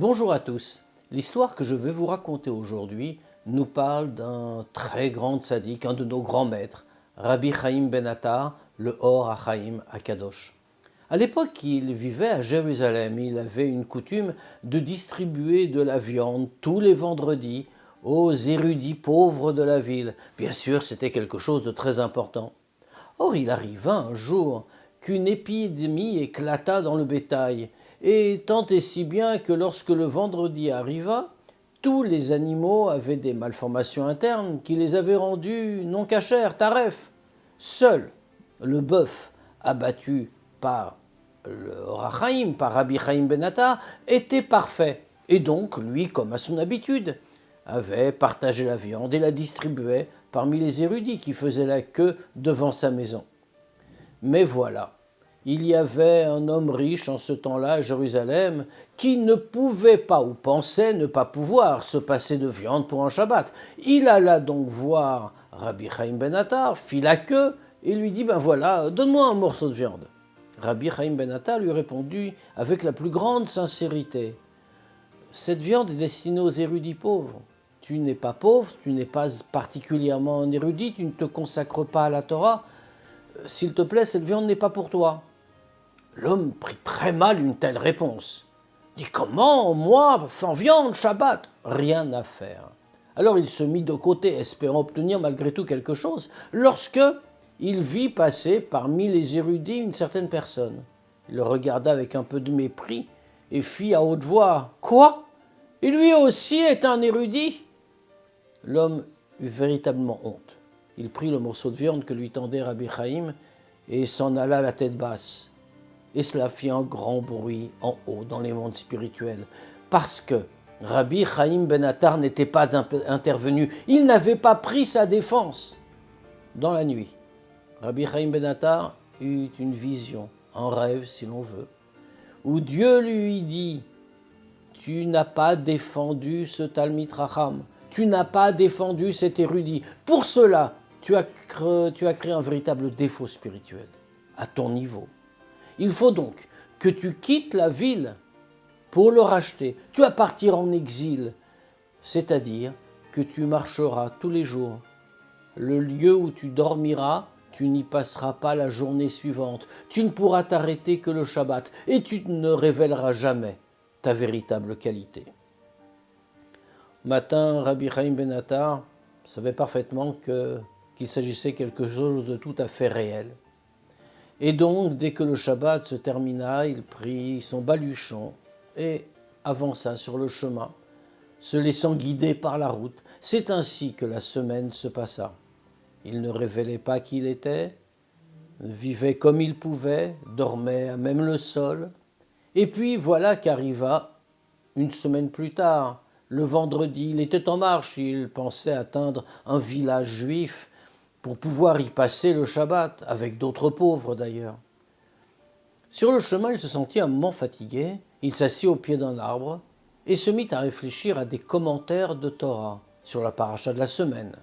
Bonjour à tous. L'histoire que je vais vous raconter aujourd'hui nous parle d'un très grand tzaddik, un de nos grands maîtres, Rabbi Chaim ben Attar, le Or HaChaim HaKadosh. À l'époque, il vivait à Jérusalem. Il avait une coutume de distribuer de la viande tous les vendredis aux érudits pauvres de la ville. Bien sûr, c'était quelque chose de très important. Or, il arriva un jour qu'une épidémie éclata dans le bétail, et tant et si bien que lorsque le vendredi arriva, tous les animaux avaient des malformations internes qui les avaient rendus non cachers, taref. Seul le bœuf abattu par le Rachaim, par Rabbi Chaim ben Attar, était parfait, et donc lui, comme à son habitude, avait partagé la viande et la distribuait parmi les érudits qui faisaient la queue devant sa maison. Mais voilà, il y avait un homme riche en ce temps-là à Jérusalem qui ne pouvait pas ou pensait ne pas pouvoir se passer de viande pour un Shabbat. Il alla donc voir Rabbi Chaim ben Attar, fit la queue et lui dit « Ben voilà, donne-moi un morceau de viande ». Rabbi Chaim ben Attar lui répondit avec la plus grande sincérité « Cette viande est destinée aux érudits pauvres. Tu n'es pas pauvre, tu n'es pas particulièrement un érudit, tu ne te consacres pas à la Torah. S'il te plaît, cette viande n'est pas pour toi. » L'homme prit très mal une telle réponse. Il dit « Comment, moi, sans viande, Shabbat ?» Rien à faire. Alors il se mit de côté, espérant obtenir malgré tout quelque chose, lorsque il vit passer parmi les érudits une certaine personne. Il le regarda avec un peu de mépris et fit à haute voix « Quoi ? Et lui aussi est un érudit ?» L'homme eut véritablement honte. Il prit le morceau de viande que lui tendait Rabbi Chaim et s'en alla la tête basse. Et cela fit un grand bruit en haut dans les mondes spirituels, parce que Rabbi Chaim ben Attar n'était pas intervenu, il n'avait pas pris sa défense. Dans la nuit, Rabbi Chaim ben Attar eut une vision, un rêve si l'on veut, où Dieu lui dit « Tu n'as pas défendu ce Talmid Racham, tu n'as pas défendu cet érudit. Pour cela, tu as créé un véritable défaut spirituel à ton niveau. Il faut donc que tu quittes la ville pour le racheter. Tu vas partir en exil, c'est-à-dire que tu marcheras tous les jours. Le lieu où tu dormiras, tu n'y passeras pas la journée suivante. Tu ne pourras t'arrêter que le Shabbat et tu ne révéleras jamais ta véritable qualité. » Matin, Rabbi Chaim ben Attar savait parfaitement qu'il s'agissait de quelque chose de tout à fait réel. Et donc, dès que le Shabbat se termina, il prit son baluchon et avança sur le chemin, se laissant guider par la route. C'est ainsi que la semaine se passa. Il ne révélait pas qui il était, vivait comme il pouvait, dormait à même le sol. Et puis voilà qu'arriva une semaine plus tard, le vendredi, il était en marche, il pensait atteindre un village juif pour pouvoir y passer le Shabbat, avec d'autres pauvres d'ailleurs. Sur le chemin, il se sentit un moment fatigué, il s'assit au pied d'un arbre et se mit à réfléchir à des commentaires de Torah sur la paracha de la semaine.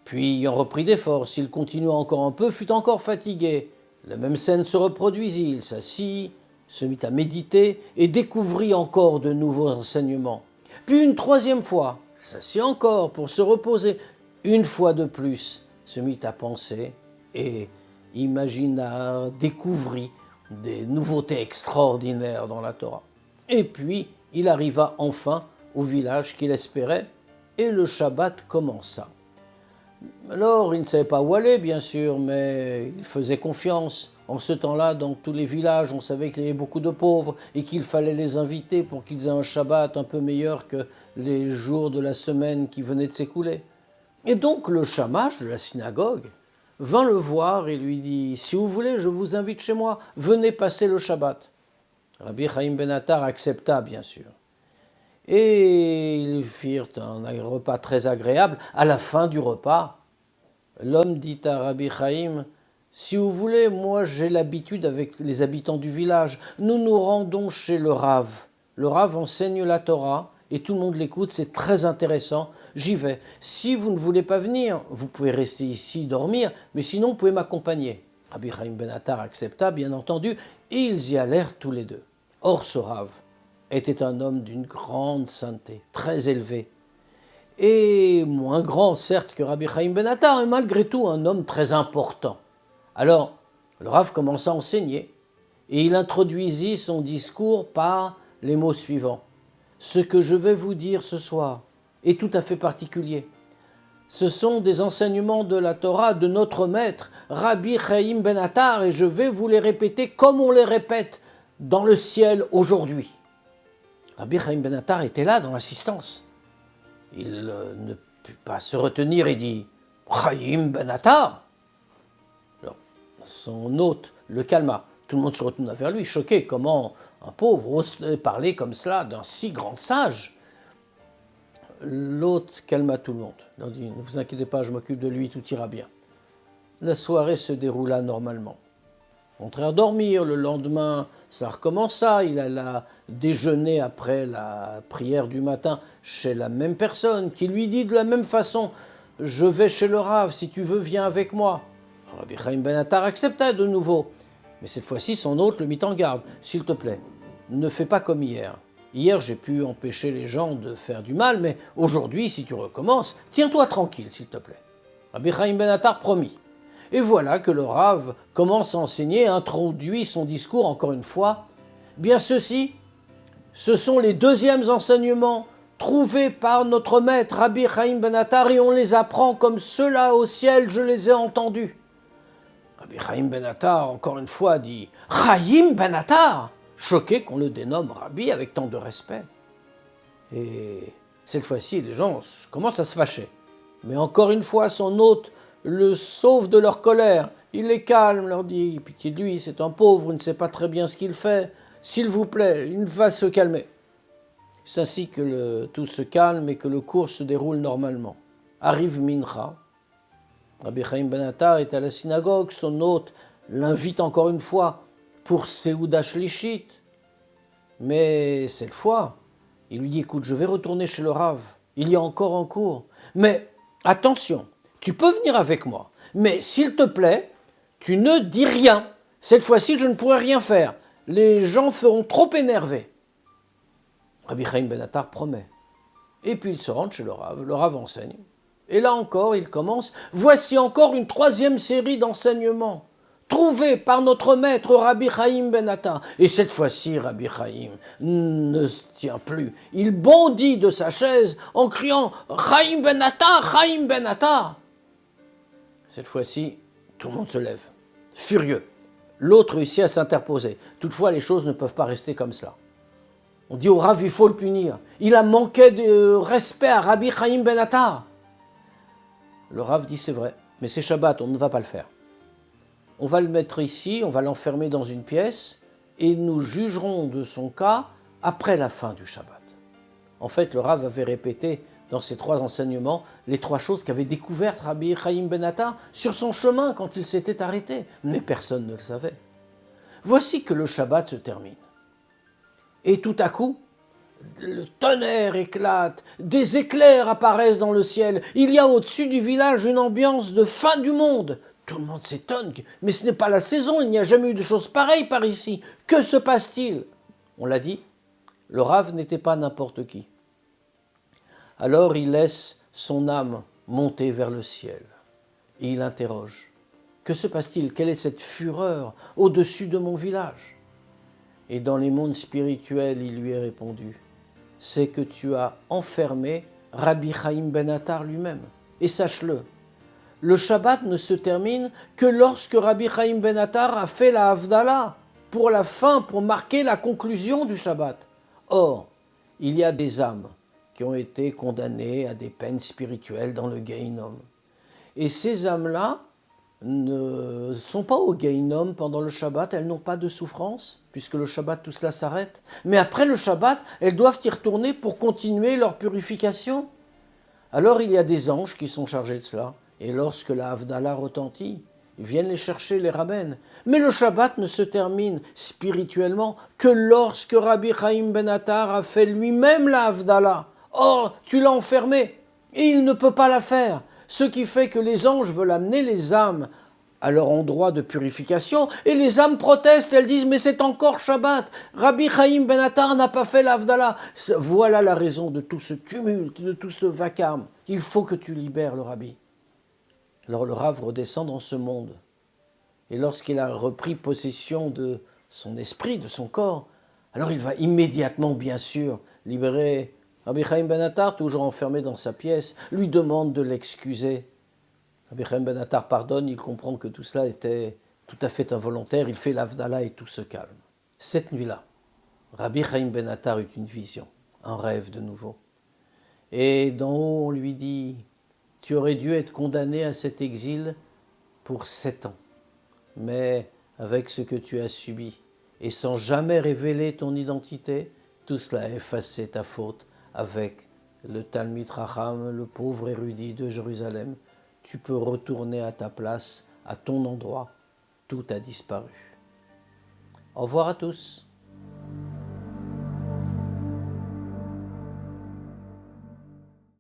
Puis, ayant repris des forces, il continua encore un peu, fut encore fatigué. La même scène se reproduisit, il s'assit, se mit à méditer et découvrit encore de nouveaux enseignements. Puis une troisième fois, s'assit encore pour se reposer. Une fois de plus, se mit à penser et imagina, découvrit des nouveautés extraordinaires dans la Torah. Et puis, il arriva enfin au village qu'il espérait et le Shabbat commença. Alors, il ne savait pas où aller, bien sûr, mais il faisait confiance. En ce temps-là, dans tous les villages, on savait qu'il y avait beaucoup de pauvres et qu'il fallait les inviter pour qu'ils aient un Shabbat un peu meilleur que les jours de la semaine qui venaient de s'écouler. Et donc, le shamash de la synagogue vint le voir et lui dit « Si vous voulez, je vous invite chez moi, venez passer le Shabbat. » Rabbi Chaim ben Attar accepta, bien sûr. Et ils firent un repas très agréable. À la fin du repas, l'homme dit à Rabbi Chaim « Si vous voulez, moi j'ai l'habitude avec les habitants du village. Nous nous rendons chez le Rav. Le Rav enseigne la Torah et tout le monde l'écoute, c'est très intéressant. J'y vais. Si vous ne voulez pas venir, vous pouvez rester ici, dormir, mais sinon vous pouvez m'accompagner. » Rabbi Chaim ben Attar accepta, bien entendu, et ils y allèrent tous les deux. Or ce Rav était un homme d'une grande sainteté, très élevé, et moins grand certes que Rabbi Chaim Ben Attar, mais malgré tout un homme très important. Alors, le Rav commença à enseigner, et il introduisit son discours par les mots suivants. Ce que je vais vous dire ce soir est tout à fait particulier. Ce sont des enseignements de la Torah de notre maître, Rabbi Chaim Ben Attar, et je vais vous les répéter comme on les répète dans le ciel aujourd'hui. Rabbi Chaim Ben Attar était là dans l'assistance. Il ne put pas se retenir et dit « Chaim Ben Attar !» Alors, son hôte le calma. Tout le monde se retourna vers lui, choqué. Comment un pauvre ose parler comme cela d'un si grand sage ? L'hôte calma tout le monde. Il leur dit « Ne vous inquiétez pas, je m'occupe de lui, tout ira bien. » La soirée se déroula normalement. Entrèrent dormir, le lendemain, ça recommença. Il alla déjeuner après la prière du matin chez la même personne qui lui dit de la même façon « Je vais chez le Rav, si tu veux, viens avec moi. » Rabbi Chaim Ben Attar accepta de nouveau. Mais cette fois-ci, son hôte le mit en garde. « S'il te plaît, ne fais pas comme hier. Hier, j'ai pu empêcher les gens de faire du mal, mais aujourd'hui, si tu recommences, tiens-toi tranquille, s'il te plaît. » Rabbi Chaim Ben Attar promit. Et voilà que le Rav commence à enseigner, introduit son discours encore une fois. Bien ceci, ce sont les deuxièmes enseignements trouvés par notre maître Rabbi Chaim Ben Attar et on les apprend comme ceux-là au ciel, je les ai entendus. Rabbi Chaim Ben Attar, encore une fois, dit « Chaim Ben Attar !» choqué qu'on le dénomme Rabbi avec tant de respect. Et cette fois-ci, les gens commencent à se fâcher. Mais encore une fois, son hôte le sauve de leur colère. Il les calme, leur dit « Pitié de lui, c'est un pauvre, il ne sait pas très bien ce qu'il fait. S'il vous plaît, il va se calmer. » C'est ainsi que tout se calme et que le cours se déroule normalement. Arrive Mincha. Rabbi Chaim Ben Attar est à la synagogue, son hôte l'invite encore une fois pour Seouda Shlishit. Mais cette fois, il lui dit « Écoute, je vais retourner chez le Rav, il y a encore un cours. Mais attention, tu peux venir avec moi, mais s'il te plaît, tu ne dis rien. Cette fois-ci, je ne pourrai rien faire. Les gens seront trop énervés. » Rabbi Chaim Ben Attar promet. Et puis il se rend chez le Rav enseigne. Et là encore, il commence. Voici encore une troisième série d'enseignements trouvés par notre maître Rabbi Chaim Ben Attar. Et cette fois-ci, Rabbi Chaim ne se tient plus. Il bondit de sa chaise en criant « Chaim Ben Attar, Chaim Ben Attar !» Cette fois-ci, tout le monde se lève, furieux. L'autre réussit à s'interposer. Toutefois, les choses ne peuvent pas rester comme cela. On dit au Rav, il faut le punir. Il a manqué de respect à Rabbi Chaim Ben Attar. Le Rav dit, c'est vrai, mais c'est Shabbat, on ne va pas le faire. On va le mettre ici, on va l'enfermer dans une pièce, et nous jugerons de son cas après la fin du Shabbat. En fait, le Rav avait répété dans ces trois enseignements les trois choses qu'avait découvertes Rabbi Chaim Ben Attar sur son chemin quand il s'était arrêté, mais personne ne le savait. Voici que le Shabbat se termine. Et tout à coup, le tonnerre éclate, des éclairs apparaissent dans le ciel. Il y a au-dessus du village une ambiance de fin du monde. Tout le monde s'étonne, mais ce n'est pas la saison, il n'y a jamais eu de choses pareilles par ici. Que se passe-t-il ? On l'a dit, le Rav n'était pas n'importe qui. Alors il laisse son âme monter vers le ciel et il interroge. Que se passe-t-il ? Quelle est cette fureur au-dessus de mon village ? Et dans les mondes spirituels, il lui est répondu. C'est que tu as enfermé Rabbi Chaim Ben Attar lui-même. Et sache-le, le Shabbat ne se termine que lorsque Rabbi Chaim Ben Attar a fait la Havdalah pour la fin, pour marquer la conclusion du Shabbat. Or, il y a des âmes qui ont été condamnées à des peines spirituelles dans le Gehinnom. Et ces âmes-là ne sont pas au Gehinnom pendant le Shabbat, elles n'ont pas de souffrance, puisque le Shabbat, tout cela s'arrête. Mais après le Shabbat, elles doivent y retourner pour continuer leur purification. Alors il y a des anges qui sont chargés de cela. Et lorsque la Havdalah retentit, ils viennent les chercher, les ramènent. Mais le Shabbat ne se termine spirituellement que lorsque Rabbi Chaim Ben Attar a fait lui-même la Havdalah. Or, tu l'as enfermé et il ne peut pas la faire. Ce qui fait que les anges veulent amener les âmes à leur endroit de purification, et les âmes protestent, elles disent mais c'est encore Shabbat, Rabbi Chaim Ben Attar n'a pas fait l'Havdalah. Voilà la raison de tout ce tumulte, de tout ce vacarme. Il faut que tu libères le Rabbi. Alors le Rav redescend dans ce monde, et lorsqu'il a repris possession de son esprit, de son corps, alors il va immédiatement, bien sûr, libérer Rabbi Chaim Ben Attar, toujours enfermé dans sa pièce, lui demande de l'excuser. Rabbi Chaim Ben Attar pardonne, il comprend que tout cela était tout à fait involontaire, il fait l'Havdalah et tout se calme. Cette nuit-là, Rabbi Chaim Ben Attar eut une vision, un rêve de nouveau. Et d'en haut, on lui dit « Tu aurais dû être condamné à cet exil pour 7 ans, mais avec ce que tu as subi, et sans jamais révéler ton identité, tout cela a effacé ta faute avec le Talmid Racham, le pauvre érudit de Jérusalem. Tu peux retourner à ta place, à ton endroit. Tout a disparu. » Au revoir à tous.